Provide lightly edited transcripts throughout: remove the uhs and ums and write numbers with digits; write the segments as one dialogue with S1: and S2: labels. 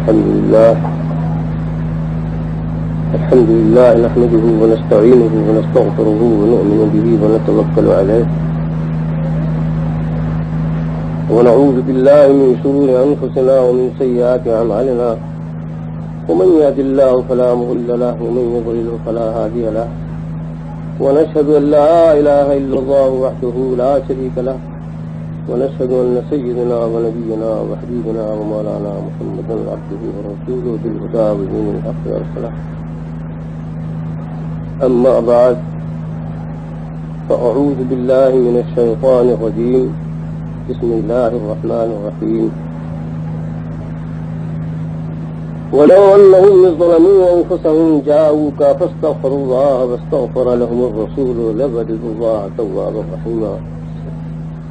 S1: الحمد لله نحمده ونستعينه ونستغفره ونؤمن به ونتوكل عليه ونعوذ بالله من شرور أنفسنا ومن سيئات أعمالنا ومن يهد الله فلا مضل له ومن يضلل فلا هادي له ونشهد أن لا إله إلا الله وحده لا شريك له ونشهد أن سيدنا ونبينا وحبيبنا ومولانا محمدا عبده ورسوله بالهدى ودين الحق والصلاح. أما بعد فأعوذ بالله من الشيطان الرجيم. بسم الله الرحمن الرحيم. ولو أنهم ظلموا أنفسهم جاءوك فاستغفروا الله واستغفر لهم الرسول لوجدوا الله توابا رحيما.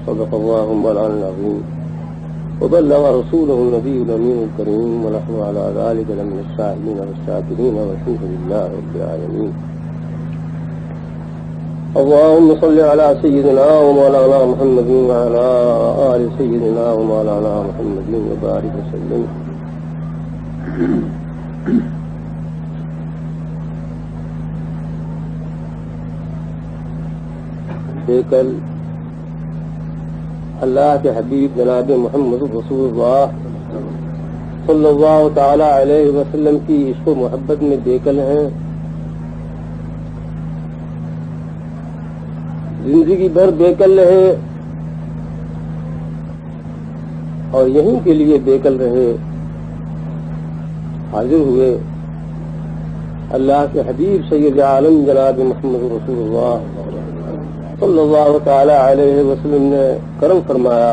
S1: صدق الله مولانا العظيم وبلغ رسوله النبي الأمين الكريم ونحن على ذلك لمن الشاهدين والشاكرين والحمد لله رب العالمين. اللهم صل على سيدنا ومولانا محمد وعلى آل سيدنا ومولانا محمد وبارك وسلم. کل اللہ کے حبیب جناب محمد رسول اللہ صلی اللہ تعالی علیہ وسلم کی عشق و محبت میں بیکل ہیں. زندگی بھر بیکل رہے اور یہیں کے لیے بیکل رہے. حاضر ہوئے اللہ کے حبیب سید عالم جناب محمد رسول اللہ صلی اللہ تعالی علیہ وسلم نے کرم فرمایا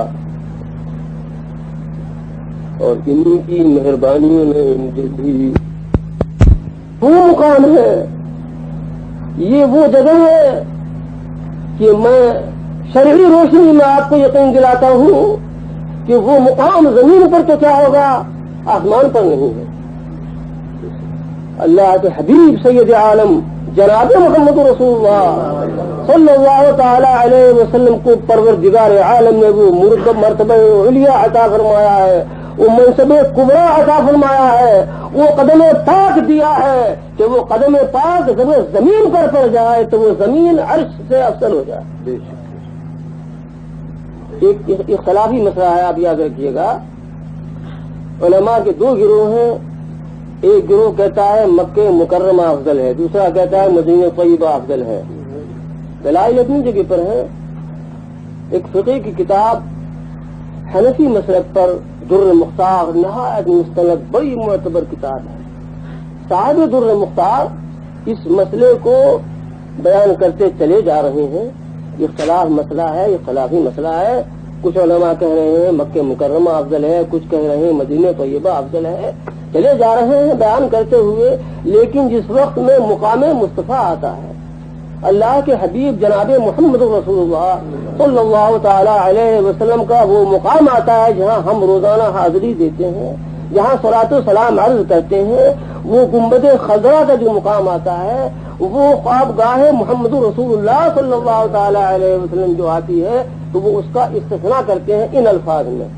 S1: اور انہی کی مہربانیوں نے مجھے بھی وہ مقام ہے، یہ وہ جگہ ہے کہ میں شرعی روشنی میں آپ کو یقین دلاتا ہوں کہ وہ مقام زمین پر تو کیا ہوگا، آسمان پر نہیں ہے. اللہ کے حبیب سید عالم جناب محمد رسول اللہ صلی اللہ تعالی علیہ وسلم کو پروردگار عالم نے وہ مرتبہ علیہ عطا فرمایا ہے، وہ منصب کبریٰ عطا فرمایا ہے، وہ قدم پاک دیا ہے کہ وہ قدم پاک جب زمین پر پڑ جائے تو وہ زمین عرش سے افضل ہو جائے. ایک اختلافی مسئلہ ہے، آپ یاد رکھیے گا. علماء کے دو گروہ ہیں. ایک گروہ کہتا ہے مکہ مکرمہ افضل ہے، دوسرا کہتا ہے مدینہ طیبہ افضل ہے. دلائل اپنی جگہ پر ہے. ایک فقہ کی کتاب حنفی مسلک پر در مختار نہایت مستند بڑی معتبر کتاب ہے. صاحب در مختار اس مسئلے کو بیان کرتے چلے جا رہے ہیں. یہ اختلاف مسئلہ ہے، یہ خلافی مسئلہ ہے. کچھ علماء کہہ رہے ہیں مکہ مکرمہ افضل ہے، کچھ کہہ رہے ہیں مدینہ طیبہ افضل ہے. چلے جا رہے ہیں بیان کرتے ہوئے. لیکن جس وقت میں مقام مصطفیٰ آتا ہے، اللہ کے حبیب جناب محمد رسول اللہ صلی اللہ تعالی علیہ وسلم کا وہ مقام آتا ہے جہاں ہم روزانہ حاضری دیتے ہیں، جہاں صلاۃ و سلام عرض کرتے ہیں. وہ گنبد خضرا کا جو مقام آتا ہے، وہ خوابگاہ محمد رسول اللہ صلی اللہ تعالی علیہ وسلم جو آتی ہے، تو وہ اس کا استثناء کرتے ہیں ان الفاظ میں: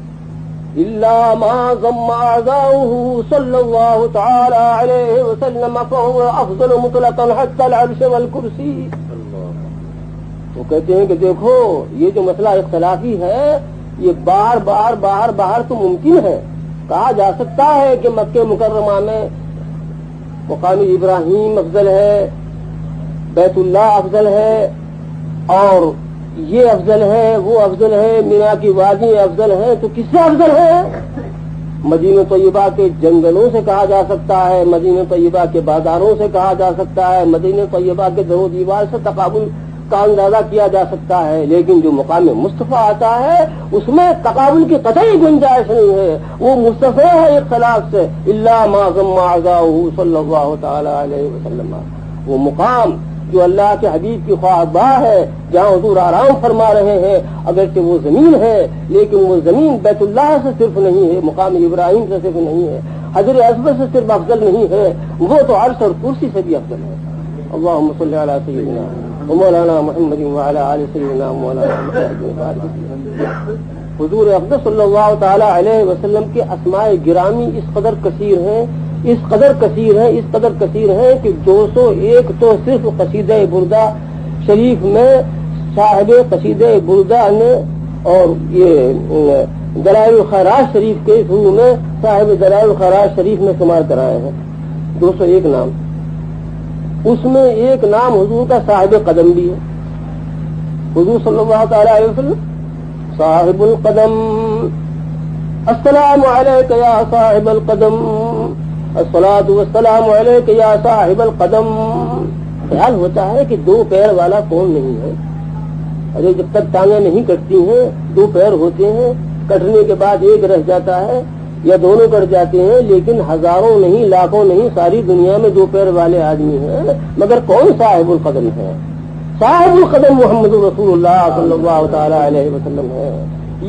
S1: إلا ما ضم أعداؤه صلى الله تعالى عليه وسلم فهو أفضل مطلقا حتى العرش والكرسي. تو کہتے ہیں کہ دیکھو یہ جو مسئلہ اختلافی ہے یہ باہر تو ممکن ہے. کہا جا سکتا ہے کہ مکہ مکرمہ میں مقام ابراہیم افضل ہے، بیت اللہ افضل ہے، اور یہ افضل ہے، وہ افضل ہے، مینا کی وادی افضل ہے. تو کس سے افضل ہے؟ مدینہ طیبہ کے جنگلوں سے کہا جا سکتا ہے، مدینہ طیبہ کے بازاروں سے کہا جا سکتا ہے، مدینہ طیبہ کے در و دیوار سے تقابل کا اندازہ کیا جا سکتا ہے. لیکن جو مقام مصطفیٰ آتا ہے اس میں تقابل کی قطعی گنجائش نہیں ہے. وہ مصطفیٰ ہے اختلاف سے. الا ما ضم اعداؤه صلی اللہ تعالی علیہ وسلم. وہ مقام جو اللہ کے حبیب کی خواہباہ ہے، جہاں حضور آرام فرما رہے ہیں، اگرچہ وہ زمین ہے لیکن وہ زمین بیت اللہ سے صرف نہیں ہے، مقام ابراہیم سے صرف نہیں ہے، حجر اسود سے صرف افضل نہیں ہے، وہ تو عرش اور کرسی سے بھی افضل ہے. اللهم صل على سيدنا ومولانا محمد وعلى آل سيدنا ومولانا محمد. حضور اقدس صلی اللہ تعالی علیہ وسلم کے اسماء گرامی اس قدر کثیر ہیں کہ 201 تو صرف قصیدہ بردہ شریف میں صاحب قصیدہ بردہ نے، اور یہ دلائل الخیرات شریف کے شروع میں صاحب دلائل الخیرات شریف میں شمار کرائے ہیں 201 نام. اس میں ایک نام حضور کا صاحب قدم بھی ہے. حضور صلی اللہ تعالی علیہ وسلم صاحب القدم، السلام علیک یا صاحب القدم، الصلاۃ والسلام علیک یا صاحب القدم. خیال ہوتا ہے کہ 2 پیر والا کون نہیں ہے. ارے جب تک ٹانگیں نہیں کٹتی ہیں 2 پیر ہوتے ہیں، کٹنے کے بعد ایک رہ جاتا ہے یا دونوں کٹ جاتے ہیں، لیکن ہزاروں نہیں لاکھوں نہیں ساری دنیا میں 2 پیر والے آدمی ہیں، مگر کون صاحب القدم ہے؟ صاحب القدم محمد رسول اللہ صلی اللہ تعالی علیہ وسلم ہے.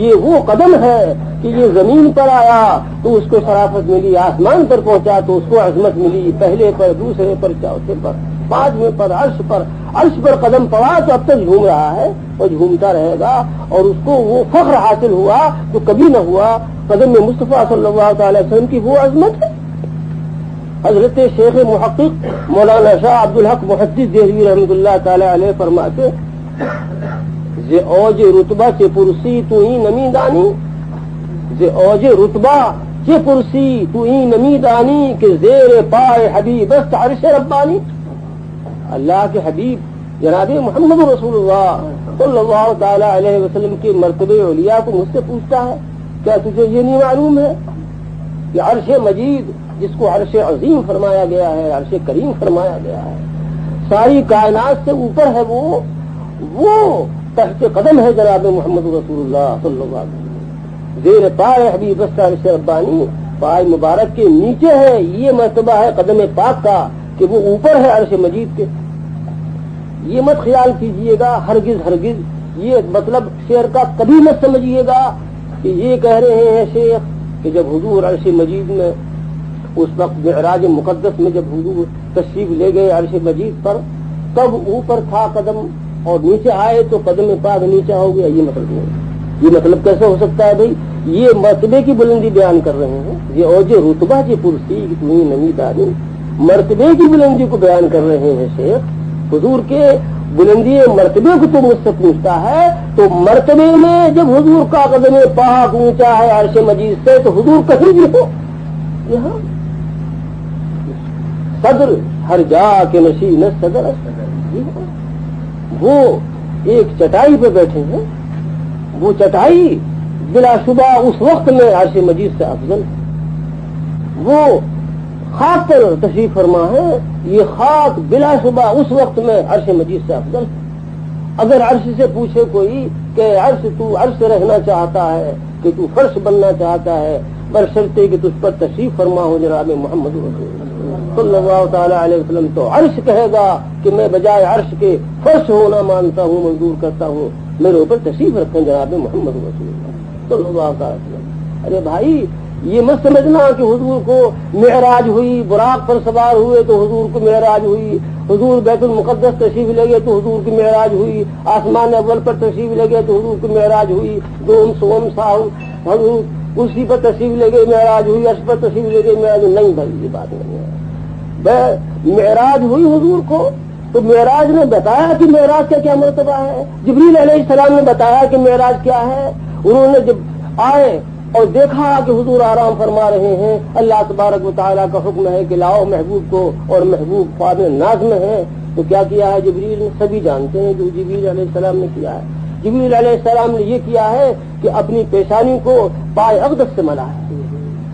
S1: یہ وہ قدم ہے کہ یہ زمین پر آیا تو اس کو شرافت ملی، آسمان پر پہنچا تو اس کو عظمت ملی، پہلے پر، دوسرے پر، چوتھے پر، 5ویں پر، عرش پر قدم پڑا تو اب تک جھوم رہا ہے اور جھومتا رہے گا. اور اس کو وہ فخر حاصل ہوا جو کبھی نہ ہوا. قدم میں مصطفیٰ صلی اللہ تعالی وسلم کی وہ عظمت ہے. حضرت شیخ محقق مولانا شاہ عبدالحق محدث دہلوی رحمۃ اللہ تعالی علیہ فرماتے زِ اوج رتبہ چے پرسی تو ہی نمی دانی، زِ اوج رتبہ چے پرسی تو ہی نمی دانی، کہ زیر پائے حبیب است عرش ربانی. اللہ کے حبیب جناب محمد رسول اللہ صلی اللہ تعالی علیہ وسلم کے مرتبے علیاء کو مجھ سے پوچھتا ہے کیا تجھے یہ نہیں معلوم ہے کہ عرش مجید جس کو عرش عظیم فرمایا گیا ہے، عرش کریم فرمایا گیا ہے، ساری کائنات سے اوپر ہے، وہ تحت قدم ہے جناب محمد رسول اللہ صلی اللہ علیہ وسلم. زیر پائے حبیب است عرش ربانی، پائے مبارک کے نیچے ہے یہ مرتبہ ہے قدم پاک کا کہ وہ اوپر ہے عرش مجید کے. یہ مت خیال کیجئے گا ہرگز، یہ مطلب شعر کا کبھی مت سمجھیے گا کہ یہ کہہ رہے ہیں شیخ کہ جب حضور عرش مجید میں اس وقت معراج مقدس میں جب حضور تشریف لے گئے عرش مجید پر تب اوپر تھا قدم اور نیچے آئے تو قدم پاک نیچے ہو گیا. یہ مطلب نہیں. یہ مطلب کیسے ہو سکتا ہے بھائی؟ یہ مرتبے کی بلندی بیان کر رہے ہیں. یہ اوج رتبہ کی پرسی تمہیں نمی دانی، مرتبے کی بلندی کو بیان کر رہے ہیں شیخ. حضور کے بلندی مرتبے کو تو مجھ سے پوچھتا ہے تو مرتبے میں جب حضور کا قدم پاک اونچا ہے عرش مجید سے تو حضور کہیں بھی ہو. یہاں صدر ہر جا کے نشین صدر، وہ ایک چٹائی پہ بیٹھے ہیں، وہ چٹائی بلا شبہ اس وقت میں عرش مجید سے افضل ہے. وہ خاک پر تشریف فرما ہے، یہ خاک بلا شبہ اس وقت میں عرش مجید سے افضل ہے. اگر عرش سے پوچھے کوئی کہ تو عرش رہنا چاہتا ہے کہ تو فرش بننا چاہتا ہے، برشرطے کہ تجھ پر تشریف فرما ہو جناب محمد رسول اللہ صلی اللہ تعالی علیہ وسلم، تو عرش کہے گا کہ میں بجائے عرش کے فرش ہونا مانتا ہوں، منظور کرتا ہوں، میرے اوپر تشریف رکھیں جناب محمد رسول اللہ صلی اللہ تعالی وسلم. ارے بھائی یہ مت سمجھنا کہ حضور کو معراج ہوئی، براق پر سوار ہوئے تو حضور کو معراج ہوئی، حضور بیت المقدس تشریف لے گئے تو حضور کی معراج ہوئی، آسمان اول پر تشریف لے گئے تو حضور کی معراج ہوئی، دوم سوم ساہو حضور اسی پر تشریف لے گئے معراج ہوئی، عرش پر تشریف لے گئے معراج. نہیں بھائی یہ بات نہیں ہے. معراج ہوئی حضور کو تو معراج نے بتایا کہ معراج کا کیا مرتبہ ہے. جبریل علیہ السلام نے بتایا کہ معراج کیا ہے. انہوں نے جب آئے اور دیکھا کہ حضور آرام فرما رہے ہیں، اللہ تبارک و تعالیٰ کا حکم ہے کہ لاؤ محبوب کو، اور محبوب خواب ناز میں ہے، تو کیا کیا ہے جبریل نے؟ سبھی جانتے ہیں جو جبریل علیہ السلام نے کیا ہے. جبریل علیہ السلام نے یہ کیا ہے کہ اپنی پیشانی کو پائے اقدس سے ملا ہے.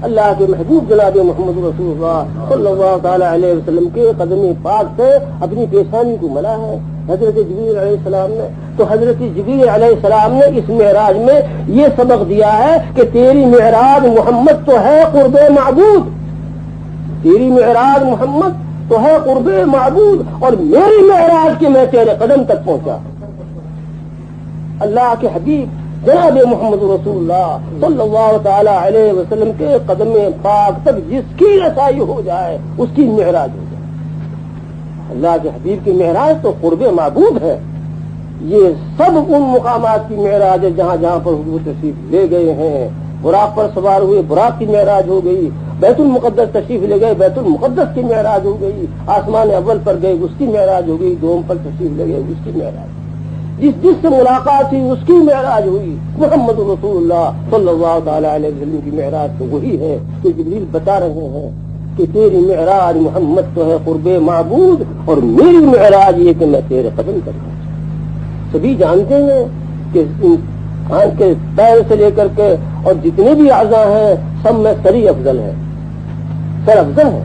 S1: اللہ کے محبوب جناب محمد رسول اللہ صلی اللہ تعالی علیہ وسلم کے قدم پاک سے اپنی پیشانی کو ملا ہے حضرت جبریل علیہ السلام نے. تو حضرت جبریل علیہ السلام نے اس معراج میں یہ سبق دیا ہے کہ تیری معراج محمد تو ہے قرب معبود، تیری معراج محمد تو ہے قرب معبود، اور میری معراج کے میں تیرے قدم تک پہنچا. اللہ کے حبیب جناب محمد رسول اللہ صلی اللہ تعالی علیہ وسلم کے قدم پاک تک جس کی رسائی ہو جائے اس کی معراج ہو جائے. اللہ کے حبیب کی معراج تو قرب معبود ہے. یہ سب ان مقامات کی معراج ہے جہاں جہاں پر حضور تشریف لے گئے ہیں. براق پر سوار ہوئے، براق کی معراج ہو گئی. بیت المقدس تشریف لے گئے، بیت المقدس کی معراج ہو گئی. آسمان اول پر گئے، اس کی معراج ہو گئی. دوم پر تشریف لے گئے، اس کی معراج. جس سے ملاقات ہوئی اس کی معراج ہوئی. محمد رسول اللہ صلی اللہ تعالی علیہ وسلم کی معراج تو وہی ہے کہ جبریل بتا رہے ہیں کہ تیری معراج محمد تو ہے قرب معبود، اور میری معراج یہ کہ میں تیرے قدم کرتا ہوں. سبھی جانتے ہیں کہ انسان کے پیر سے لے کر کے اور جتنے بھی اعضاء ہیں سب میں سر ہی افضل ہے. سر افضل ہے،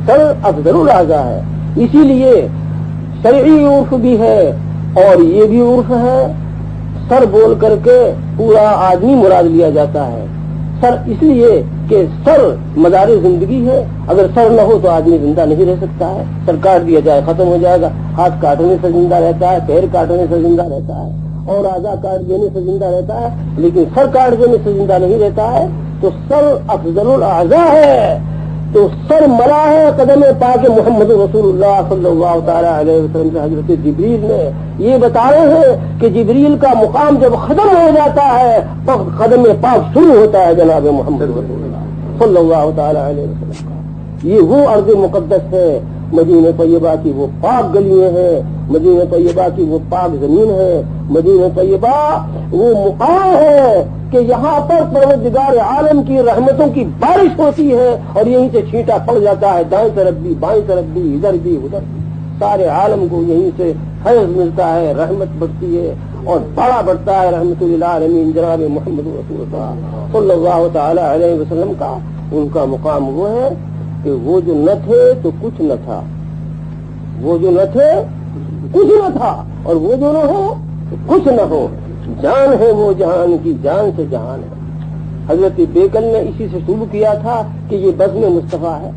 S1: سر افضل الاعضاء ہے. اسی لیے شرعی عرف بھی ہے اور یہ بھی عرف ہے، سر بول کر کے پورا آدمی مراد لیا جاتا ہے. سر اس لیے کہ سر مدار زندگی ہے، اگر سر نہ ہو تو آدمی زندہ نہیں رہ سکتا ہے. سر کاٹ دیا جائے ختم ہو جائے گا. ہاتھ کاٹنے سے زندہ رہتا ہے، پیر کاٹنے سے زندہ رہتا ہے، اور اعضاء کاٹ دینے سے زندہ رہتا ہے، لیکن سر کاٹ دینے سے زندہ نہیں رہتا ہے. تو سر افضل الاعضاء ہے. تو سر ملا ہے قدم پاک محمد رسول اللہ صلی اللہ تعالی علیہ وسلم سے. حضرت جبریل نے یہ بتا رہے ہیں کہ جبریل کا مقام جب ختم ہو جاتا ہے تو قدم پاک شروع ہوتا ہے جناب محمد رسول اللہ صلی اللہ تعالی علیہ وسلم کا. یہ وہ ارض مقدس ہے، مدینہ طیبہ کی وہ پاک گلیاں ہیں، مدینہ طیبہ کی وہ پاک زمین ہے، مدینہ طیبہ وہ مقام ہے کہ یہاں پر پروردگار عالم کی رحمتوں کی بارش ہوتی ہے اور یہیں سے چھینٹا پڑ جاتا ہے. دائیں طرف بھی، بائیں طرف بھی، ادھر بھی ادھر بھی، سارے عالم کو یہیں سے فیض ملتا ہے، رحمت بڑھتی ہے اور بڑا بڑھتا ہے. رحمت للعالمین جناب محمد رسول اللہ صلی اللہ تعالی علیہ وسلم کا ان کا مقام وہ ہے کہ وہ جو نہ تھے تو کچھ نہ تھا، وہ جو نہ تھے کچھ نہ تھا، اور وہ جو نہ ہو تو کچھ نہ ہو. جان ہے وہ جہان کی، جان سے جہان ہے. حضرت بیکل نے اسی سے شروع کیا تھا کہ یہ بزم مصطفیٰ ہے.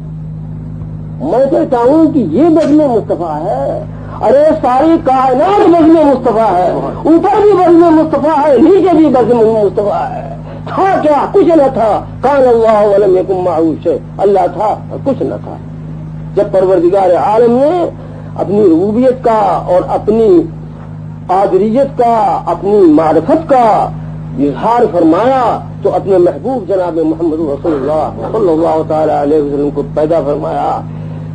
S1: میں کہتا ہوں کہ یہ بزم مصطفیٰ ہے. ارے ساری کائنات بزم مصطفیٰ ہے، اوپر بھی بزم مصطفیٰ ہے، نیچے بھی بزم مصطفیٰ ہے. تھا کیا؟ کچھ نہ تھا. کان اللہ ولم یکن معہ شیء، اللہ تھا اور کچھ نہ تھا. جب پروردگار عالم نے اپنی ربوبیت کا اور اپنی قادریت کا، اپنی معرفت کا اظہار فرمایا تو اپنے محبوب جناب محمد رسول اللہ صلی اللہ تعالی علیہ وسلم کو پیدا فرمایا.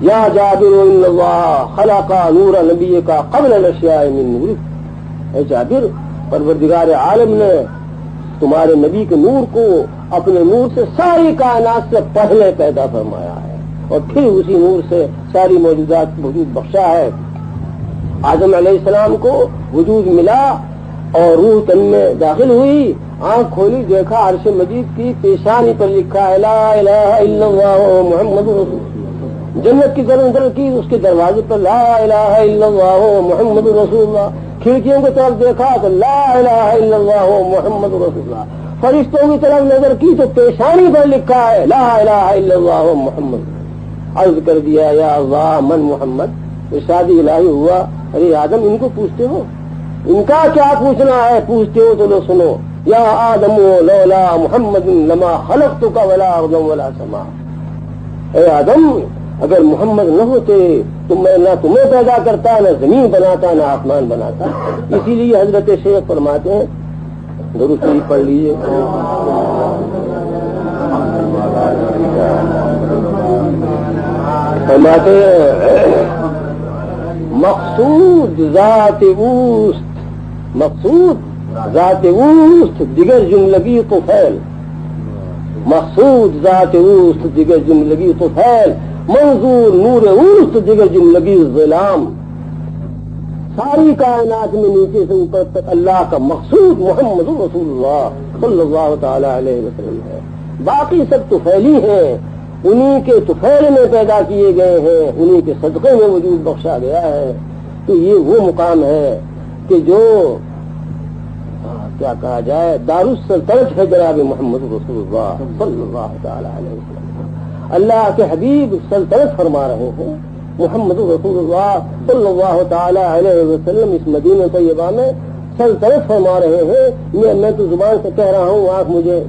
S1: یا جابر ان اللہ خلق نور نبی کا قبل الاشیاء من نور. اے جابر، پروردگار عالم نے تمہارے نبی کے نور کو اپنے نور سے ساری کائنات سے پہلے پیدا فرمایا ہے اور پھر اسی نور سے ساری موجودات وجود بخشا ہے. آدم علیہ السلام کو وجود ملا اور روح تن میں داخل ہوئی، آنکھ کھولی، دیکھا عرش مجید کی پیشانی پر لکھا ہے لا الہ الا اللہ محمد رسول اللہ. جنت کی طرف نظر کی، اس کے دروازے پر لا الہ الا اللہ محمد رسول اللہ. کھڑکیوں کی طرف دیکھا تو لا الہ الا اللہ محمد رسول اللہ. فرشتوں کی طرف نظر کی تو پیشانی پر لکھا ہے لا الہ الا اللہ محمد. عرض کر دیا یا اللہ من محمد. ارشاد الہی ہوا، ارے آدم ان کو پوچھتے ہو؟ ان کا کیا پوچھنا ہے؟ پوچھتے ہو تو لو سنو. یا آدم لولا محمد لما خلقتک ولا ارض ولا سماء. اے آدم، اگر محمد نہ ہوتے تو میں نہ تمہیں پیدا کرتا، نہ زمین بناتا، نہ آسمان بناتا. اسی لیے حضرت شیخ فرماتے ہیں، درود شریف پڑھ لیجیے. فرماتے ہیں مقصود ذات اوست، مقصود ذات اوست دیگر جملگی طفیل. مقصود ذات اوست دیگر جملگی طفیل، منظور نور اوست دیگر جملگی ظلام. ساری کائنات میں نیچے سے اوپر تک اللہ کا مقصود محمد رسول اللہ صلی اللہ تعالی علیہ وسلم ہے. باقی سب طفیلی ہیں، انہی کے طفیل میں پیدا کیے گئے ہیں، انہی کے صدقے میں وجود بخشا گیا ہے. تو یہ وہ مقام ہے کہ جو کیا کہا جائے دارالسلطنت ہے جناب محمد رسول اللہ صلی اللہ تعالی علیہ وسلم. اللہ کے حبیب سلطنت فرما رہے ہیں. محمد رسول اللہ صلی اللہ تعالی علیہ وسلم اس مدینہ طیبہ میں سلطنت فرما رہے ہیں. میں تو زبان سے کہہ رہا ہوں، آنکھ مجھے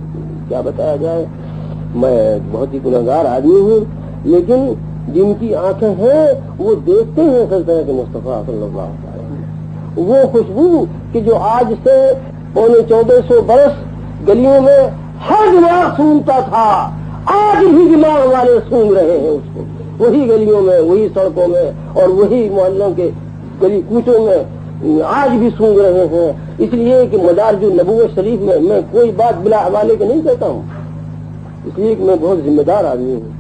S1: کیا بتایا جائے، میں بہت ہی گنہگار آدمی ہوں، لیکن جن کی آنکھیں ہیں وہ دیکھتے ہیں سلطنت مصطفیٰ صلی اللہ علیہ وسلم. وہ خوشبو کہ جو آج سے 1400 برس گلیوں میں ہر دماغ سونگتا تھا، آج بھی دماغ والے سونگ رہے ہیں اس کو، وہی گلیوں میں، وہی سڑکوں میں اور وہی محلوں کے گلی کوچوں میں آج بھی سونگ رہے ہیں۔ اس لیے کہ مدارج النبوت شریف میں کوئی بات بلا حوالے کے نہیں کہتا ہوں، اس لیے کہ میں بہت ذمہ دار آدمی ہوں۔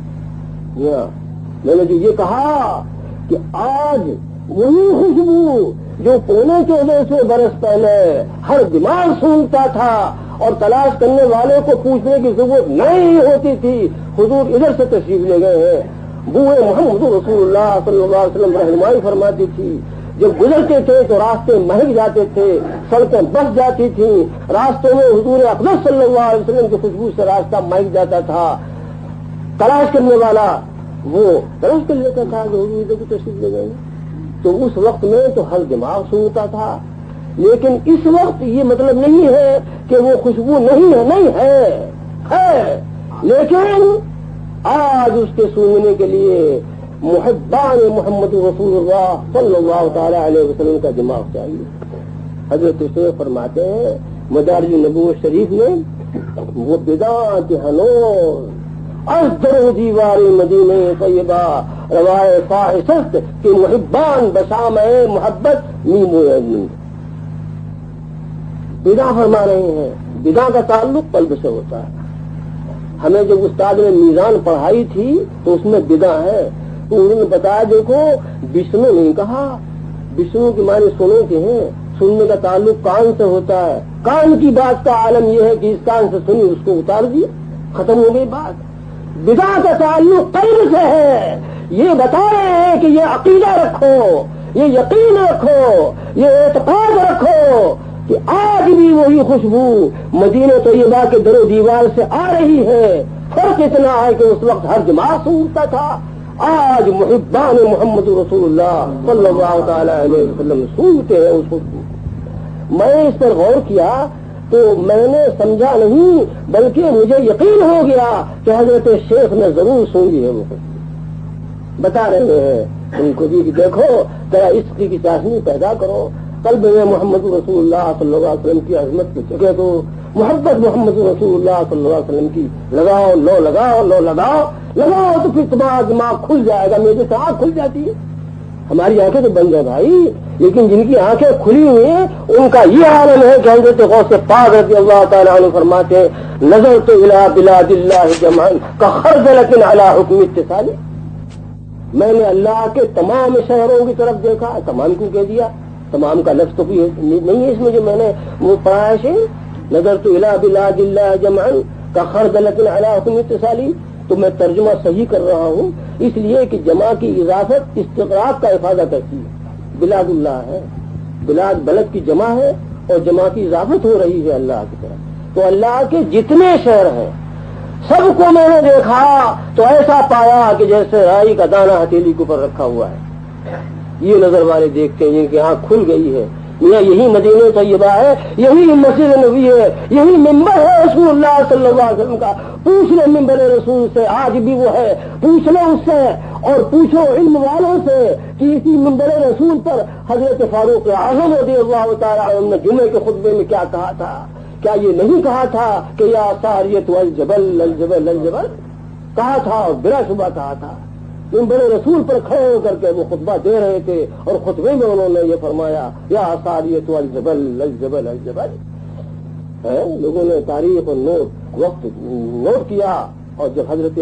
S1: میں نے جو یہ کہا کہ آج وہی خوشبو جو 1400 برس پہلے ہر دماغ سونگتا تھا اور تلاش کرنے والے کو پوچھنے کی ضرورت نہیں ہوتی تھی، حضور ادھر سے تشریف لے گئے ہیں۔ بوئے محمد رسول اللہ صلی اللہ علیہ وسلم رہنمائی فرماتی تھی، جب گزرتے تھے تو راستے مہک جاتے تھے، سڑکیں بس جاتی تھیں، راستوں میں حضور اقدس صلی اللہ علیہ وسلم کی خوشبو سے راستہ مہک جاتا تھا۔ تلاش کرنے والا وہ تلاش کر لیتا تھا کہ حضور ادھر کو تشریف لے گئے، تو اس وقت میں تو ہر دماغ سونگتا تھا۔ لیکن اس وقت یہ مطلب نہیں ہے کہ وہ خوشبو نہیں ہے، نہیں ہے، لیکن آج اس کے سونگنے کے لیے محبان محمد رسول اللہ صلی اللہ تعالی علیہ وسلم کا دماغ چاہیے۔ حضرت شیخ فرماتے ہیں مدارج النبوت شریف میں، وہ بدعات ہنوز از در دیوار مدینہ طیبہ روائے فاحشت کہ محبان بشام محبت میم بدع فرما رہے ہیں۔ بدع کا تعلق قلب سے ہوتا ہے۔ ہمیں جب استاد نے میزان پڑھائی تھی تو اس میں بدع ہے، تو انہوں نے بتایا دیکھو وشنو نہیں کہا، وشنو کی معنی سنو کے ہیں، سننے کا تعلق کان سے ہوتا ہے، کان کی بات کا عالم یہ ہے کہ اس کان سے سنی اس کو اتار دیا، ختم ہو گئی بات۔ بدع کا تعلق قلب سے ہے، یہ بتا رہے ہیں کہ یہ عقیدہ رکھو، یہ یقین رکھو، یہ اعتقاد رکھو کہ آج بھی وہی خوشبو مدینہ طیبہ کے در و دیوار سے آ رہی ہے۔ فرق اتنا ہے کہ اس وقت ہر دماغ سونگتا تھا، آج محبان محمد رسول اللہ صلی اللہ تعالی علیہ وسلم سونگتے ہیں اس خوشبو۔ میں اس پر غور کیا تو میں نے سمجھا نہیں بلکہ مجھے یقین ہو گیا کہ حضرت شیخ نے ضرور سونگی ہے وہ خوشبو۔ بتا رہے ہیں ان کو بھی کہ دیکھو ذرا عشق کی چاشنی پیدا کرو، قلب میں محمد رسول اللہ صلی اللہ علیہ وسلم کی عظمت کو چکے تو محبت محمد رسول اللہ صلی اللہ علیہ وسلم کی لگاؤ، لو لگاؤ، لو لگاؤ، لگاؤ تو پھر تمہارا دماغ کھل جائے گا۔ میرے سے آنکھ کھل جاتی ہے، ہماری آنکھیں تو بند ہیں بھائی، لیکن جن کی آنکھیں کھلی ہوئی ہیں ان کا یہ عالم ہے کہ حضرت غوث پاک رضی اللہ تعالیٰ عنہ فرماتے ہیں نظرت الی بلاد اللہ جمعا کخردلۃ علی حکم اتصال، میں نے اللہ کے تمام شہروں کی طرف دیکھا، تمام کیوں کہہ دیا، تمام کا لفظ تو بھی نہیں ہے اس میں جو میں نے وہ پڑھا ہے، نظرت الی بلاد اللہ جمعا کخردلۃ علی حکم اتصال، تو میں ترجمہ صحیح کر رہا ہوں اس لیے کہ جمع کی اضافت استقراق کا افادہ کرتی ہے۔ بلاد اللہ ہے، بلاد بلد کی جمع ہے اور جمع کی اضافت ہو رہی ہے اللہ کی طرف، تو اللہ کے جتنے شہر ہیں سب کو میں نے دیکھا تو ایسا پایا کہ جیسے رائی کا دانہ ہتھیلی کے اوپر رکھا ہوا ہے۔ یہ نظر والے دیکھتے ہیں جن کی آنکھ کھل گئی ہے، یہی مدینہ طیبہ ہے، یہی مسجد نبی ہے، یہی ممبر ہے رسول اللہ صلی اللہ علیہ وسلم کا۔ پوچھ لو ممبر رسول سے، آج بھی وہ ہے، پوچھ لو اس سے اور پوچھو علم والوں سے کہ اسی ممبر رسول پر حضرت فاروق اعظم رضی اللہ تعالیٰ عنہ نے جمعے کے خطبے میں کیا کہا تھا؟ کیا یہ نہیں کہا تھا کہ یا ساریت الجبل الجبل الجبل کہا تھا اور بلا شبہ کہا تھا؟ ممبر رسول پر کھڑے ہو کر کے وہ خطبہ دے رہے تھے اور خطبے میں انہوں نے یہ فرمایا یا ساریت الجبل الجبل الجبل۔ لوگوں نے تاریخ اور وقت نوٹ کیا، اور جب حضرت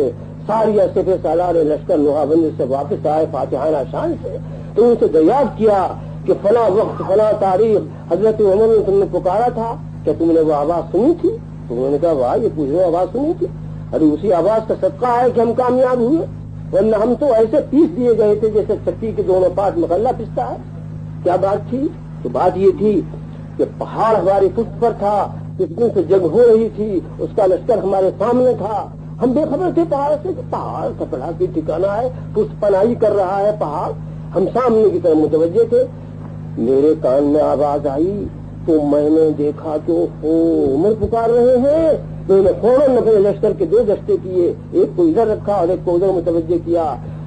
S1: ساریہ سپہ سالار لشکر نوحہ سے واپس آئے فاتحانہ شان سے تو ان سے دریافت کیا کہ فلاں وقت فلاں تاریخ حضرت عمر نے تم نے پکارا تھا، کیا تم نے وہ آواز سنی تھی؟ تو انہوں نے کہا واہ یہ پوچھ رہے آواز سنی تھی، ارے اسی آواز کا صدقہ ہے کہ ہم کامیاب ہوئے، ورنہ ہم تو ایسے پیس دیے گئے تھے جیسے چکی کے دونوں پاس مغلہ پستا ہے۔ کیا بات تھی؟ تو بات یہ تھی کہ پہاڑ ہمارے پشت پر تھا، جس دن سے جنگ ہو رہی تھی اس کا لشکر ہمارے سامنے تھا، ہم بے خبر تھے پہاڑ سے کہ پہاڑ کپڑا کی ٹھکانا ہے، پشت پناہی کر رہا ہے پہاڑ، ہم سامنے کی طرف متوجہ تھے۔ میرے کان میں آواز آئی تو میں نے دیکھا کہ عمر پکار رہے ہیں، تو میں فوراً اپنے لشکر کے 2 دستے کیے، ایک کو ادھر رکھا اور ایک کو ادھر متوجہ کیا،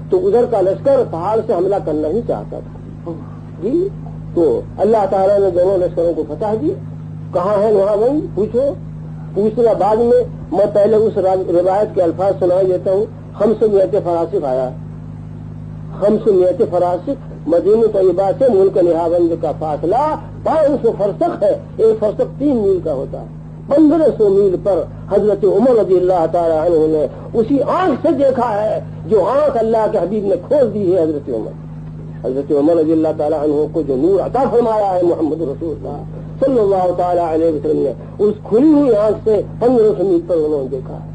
S1: تو ادھر کا لشکر پہاڑ سے حملہ کرنا ہی چاہتا تھا جی، تو اللہ تعالیٰ نے دونوں لشکروں کو فتح دی. کہاں ہے وہاں وہیں پوچھنا بعد میں پہلے اس روایت کے الفاظ سنائی دیتا ہوں. ہم سے نیت فراسخ آیا, ہم سے نیت فراسخ مدینہ طیبہ سے ملک نہاوند کا فاصلہ 500 فرسخ ہے. ایک فرسخ 3 میل کا ہوتا ہے. 1500 میل پر حضرت عمر رضی اللہ تعالیٰ عنہ نے اسی آنکھ سے دیکھا ہے جو آنکھ اللہ کے حبیب نے کھول دی ہے. حضرت عمر رضی اللہ تعالیٰ عنہ کو جو نور عطا فرمایا ہے محمد رسول اللہ صلی اللہ تعالیٰ علیہ وسلم نے, اس کھلی ہوئی آنکھ سے 1500 میل پر انہوں نے دیکھا ہے.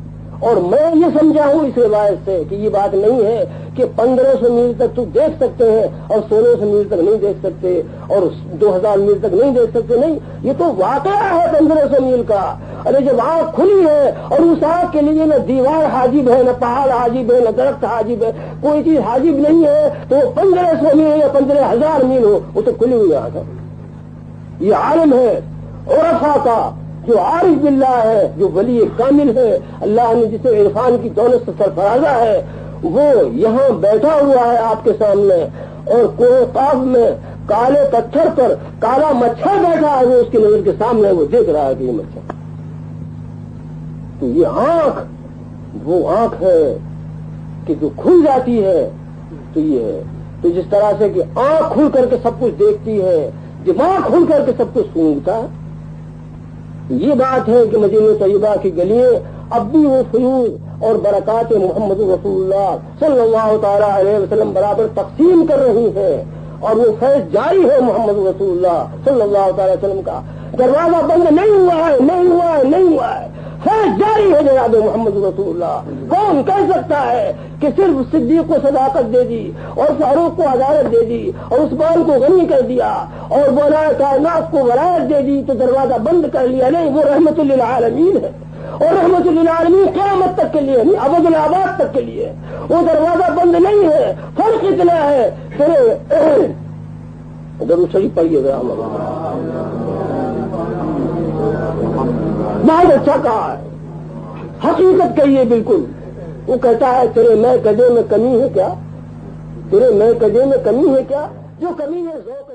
S1: اور میں یہ سمجھا ہوں اس روایت سے کہ یہ بات نہیں ہے کہ 1500 میل تک تو دیکھ سکتے ہیں اور 1600 میل تک نہیں دیکھ سکتے اور 2000 میل تک نہیں دیکھ سکتے. نہیں, یہ تو واقعہ ہے 1500 میل کا. ارے جب آنکھ کھلی ہے اور اس آنکھ کے لیے نہ دیوار حاجب ہے, نہ پہاڑ حاجب ہے, نہ درخت حاجب ہے, کوئی چیز حاجب نہیں ہے, تو 1500 میل یا 15000 میل ہو, وہ تو کھلی ہوئی آنکھ ہے. یہ عالم ہے عرفا کا جو عارف باللہ ہے, جو ولی کامل ہے, اللہ نے جسے عرفان کی دولت سے سرفرازہ ہے, وہ یہاں بیٹھا ہوا ہے آپ کے سامنے. اور کوہ قاف میں کالے پتھر پر کالا مچھر بیٹھا ہے, وہ اس کی نظر کے سامنے وہ دیکھ رہا ہے کہ یہ مچھر. تو یہ آنکھ وہ آنکھ ہے کہ جو کھل جاتی ہے. تو یہ ہے, تو جس طرح سے کہ آنکھ کھل کر کے سب کچھ دیکھتی ہے, دماغ کھل کر کے سب کچھ سونگتا ہے. یہ بات ہے کہ مدینہ طیبہ کی گلیاں اب بھی وہ فیوز اور برکات محمد رسول اللہ صلی اللہ تعالیٰ علیہ وسلم برابر تقسیم کر رہی ہیں, اور وہ فیض جاری ہے محمد رسول اللہ صلی اللہ تعالی وسلم کا. دروازہ بند نہیں ہوا ہے, نہیں ہوا ہے, نہیں ہوا ہے, فیض جاری ہے جناب محمد رسول اللہ. کون کہہ سکتا ہے کہ صرف صدیق کو صداقت دے دی اور فاروق کو عدالت دے دی اور عثمان کو غنی کر دیا اور بولا کائنات کو ولایت دے دی تو دروازہ بند کر لیا؟ نہیں, وہ رحمت للعالمین ہے, اور رحمت للعالمین قیامت تک کے لیے, نہیں ابد الآباد تک کے لیے. وہ دروازہ بند نہیں ہے. فرق اتنا ہے تیرے درود شریف پڑھیے گا. بہت اچھا کہا ہے, حقیقت کہی ہے بالکل. وہ کہتا ہے تیرے میں کدے میں کمی ہے کیا, تیرے میں کدے میں کمی ہے کیا, جو کمی ہے ذوق